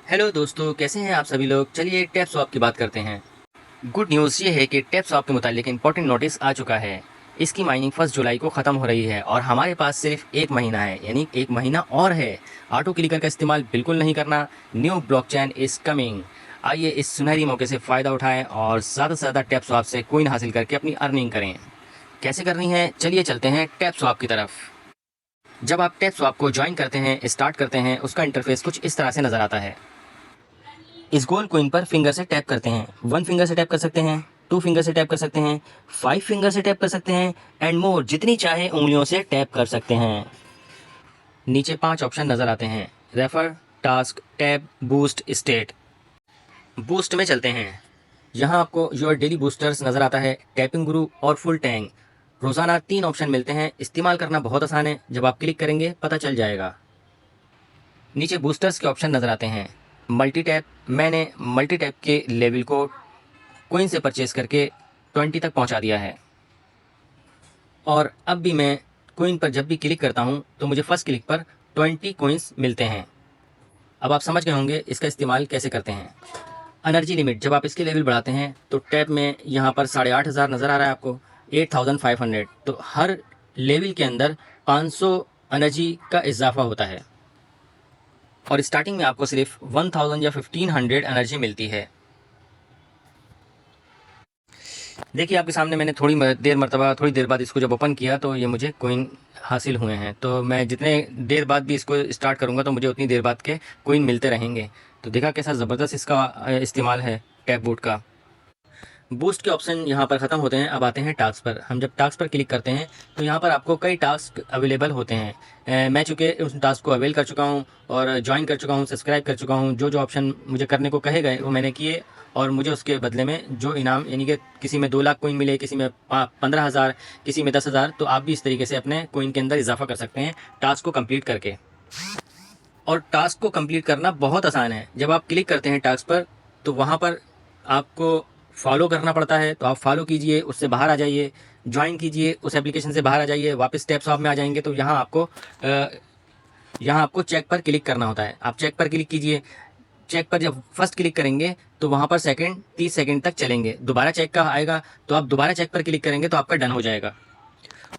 Hello दोस्तों, कैसे हैं आप सभी लोग। चलिए टैप स्वैप की बात करते हैं। गुड न्यूज़ ये है कि टैप स्वैप के मुतालिक इंपॉर्टेंट नोटिस आ चुका है। इसकी माइनिंग 1 जुलाई को ख़त्म हो रही है और हमारे पास सिर्फ 1 महीना है, यानी 1 महीना और है। ऑटो क्लिकर का इस्तेमाल बिल्कुल नहीं करना। New blockchain is coming. आइए इस सुनहरी मौके से फ़ायदा उठाएं और ज़्यादा से ज़्यादा टैप स्वैप से कॉइन हासिल करके अपनी अर्निंग करें। कैसे करनी है, चलिए चलते हैं टैप स्वैप की तरफ। जब आप टैप स्वैप को ज्वाइन करते हैं, स्टार्ट करते हैं, उसका इंटरफेस कुछ इस तरह से नज़र आता है। इस गोल्ड कॉइन पर फिंगर से टैप करते हैं। 1 फिंगर से टैप कर सकते हैं, 2 फिंगर से टैप कर सकते हैं, 5 फिंगर से टैप कर सकते हैं एंड मोर, जितनी चाहे उंगलियों से टैप कर सकते हैं। नीचे 5 ऑप्शन नज़र आते हैं: refer, task, tap, boost, state. Boost में चलते हैं। यहाँ आपको योर डेली बूस्टर्स नज़र आता है, टैपिंग गुरु और फुल टैंग। रोज़ाना 3 ऑप्शन मिलते हैं। इस्तेमाल करना बहुत आसान है, जब आप क्लिक करेंगे पता चल जाएगा। नीचे बूस्टर्स के ऑप्शन नज़र आते हैं। मल्टी टैप, मैंने मल्टी टैप के लेवल को कोइन से परचेज़ करके 20 तक पहुंचा दिया है और अब भी मैं कोइन पर जब भी क्लिक करता हूं तो मुझे फर्स्ट क्लिक पर 20 कोइंस मिलते हैं। अब आप समझ गए होंगे इसका इस्तेमाल कैसे करते हैं। एनर्जी लिमिट, जब आप इसके लेवल बढ़ाते हैं तो टैप में यहाँ पर 8,500 नज़र आ रहा है आपको, 8,500। तो हर लेवल के अंदर 500 एनर्जी का इजाफा होता है और स्टार्टिंग में आपको सिर्फ 1000 या 1500 एनर्जी मिलती है। देखिए आपके सामने मैंने थोड़ी देर बाद इसको जब ओपन किया तो ये मुझे कोइन हासिल हुए हैं। तो मैं जितने देर बाद भी इसको स्टार्ट करूँगा तो मुझे उतनी देर बाद के कोइन मिलते रहेंगे। तो देखा कैसा ज़बरदस्त इसका इस्तेमाल है टैप बूट का। बूस्ट के ऑप्शन यहाँ पर ख़त्म होते हैं। अब आते हैं टास्क पर। हम जब टास्क पर क्लिक करते हैं तो यहाँ पर आपको कई टास्क अवेलेबल होते हैं। मैं चूँकि उस टास्क को अवेल कर चुका हूँ और ज्वाइन कर चुका हूँ, सब्सक्राइब कर चुका हूँ। जो जो ऑप्शन मुझे करने को कहे गए वो मैंने किए और मुझे उसके बदले में जो इनाम, यानी कि किसी में 2 लाख कोइन मिले, किसी में 15,000, किसी में 10,000। तो आप भी इस तरीके से अपने कोइन के अंदर इजाफा कर सकते हैं टास्क को कंप्लीट करके। और टास्क को कंप्लीट करना बहुत आसान है। जब आप क्लिक करते हैं टास्क पर तो वहाँ पर आपको फॉलो करना पड़ता है, तो आप फॉलो कीजिए, उससे बाहर आ जाइए, ज्वाइन कीजिए, उस एप्लीकेशन से बाहर आ जाइए, वापस टैप स्वैप में आ जाएंगे तो यहाँ आपको चेक पर क्लिक करना होता है। आप चेक पर क्लिक कीजिए। चेक पर जब फर्स्ट क्लिक करेंगे तो वहाँ पर सेकंड 30 सेकंड तक चलेंगे। दोबारा चेक का आएगा तो आप दोबारा चेक पर क्लिक करेंगे तो आपका डन हो जाएगा।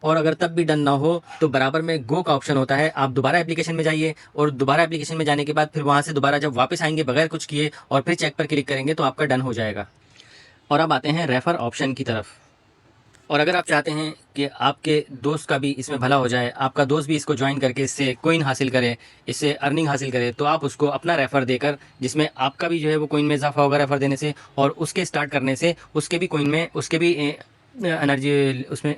और अगर तब भी डन ना हो तो बराबर में गो का ऑप्शन होता है। आप दोबारा एप्लीकेशन में जाइए और दोबारा एप्लीकेशन में जाने के बाद फिर वहाँ से दोबारा जब वापस आएंगे बगैर कुछ किए और फिर चेक पर क्लिक करेंगे तो आपका डन हो जाएगा। और अब आते हैं रेफर ऑप्शन की तरफ। और अगर आप चाहते हैं कि आपके दोस्त का भी इसमें भला हो जाए, आपका दोस्त भी इसको ज्वाइन करके इससे कोइन हासिल करे, इससे अर्निंग हासिल करे, तो आप उसको अपना रेफ़र देकर, जिसमें आपका भी जो है वो कोइन में इजाफा होगा रेफ़र देने से, और उसके स्टार्ट करने से उसके भी कोइन में, उसके भी एनर्जी, उसमें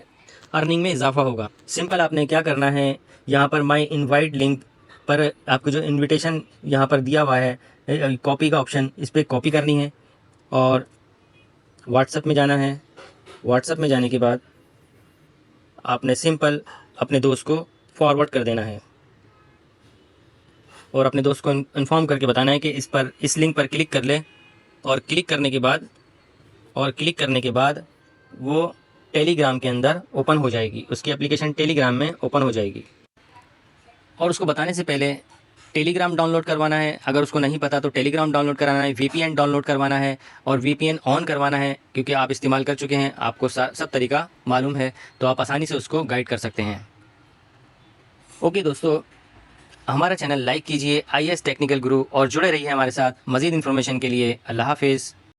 अर्निंग में इजाफा होगा। सिंपल आपने क्या करना है, यहाँ पर माई इनवाइट लिंक पर आपको जो इन्विटेशन यहाँ पर दिया हुआ है, कॉपी का ऑप्शन, इस पर कॉपी करनी है और व्हाट्सएप में जाना है। व्हाट्सएप में जाने के बाद आपने सिंपल अपने दोस्त को फॉरवर्ड कर देना है और अपने दोस्त को इन्फॉर्म करके बताना है कि इस लिंक पर क्लिक कर ले। और क्लिक करने के बाद वो टेलीग्राम के अंदर ओपन हो जाएगी, उसकी एप्लीकेशन टेलीग्राम में ओपन हो जाएगी। और उसको बताने से पहले टेलीग्राम डाउनलोड करवाना है। अगर उसको नहीं पता तो टेलीग्राम डाउनलोड कराना है, वीपीएन डाउनलोड करवाना है और वीपीएन ऑन करवाना है, क्योंकि आप इस्तेमाल कर चुके हैं, आपको सब तरीका मालूम है, तो आप आसानी से उसको गाइड कर सकते हैं। ओके दोस्तों, हमारा चैनल लाइक कीजिए, आईएएस टेक्निकल गुरु, और जुड़े रहिए हमारे साथ मज़ीद इन्फॉर्मेशन के लिए। अल्लाह हाफिज़।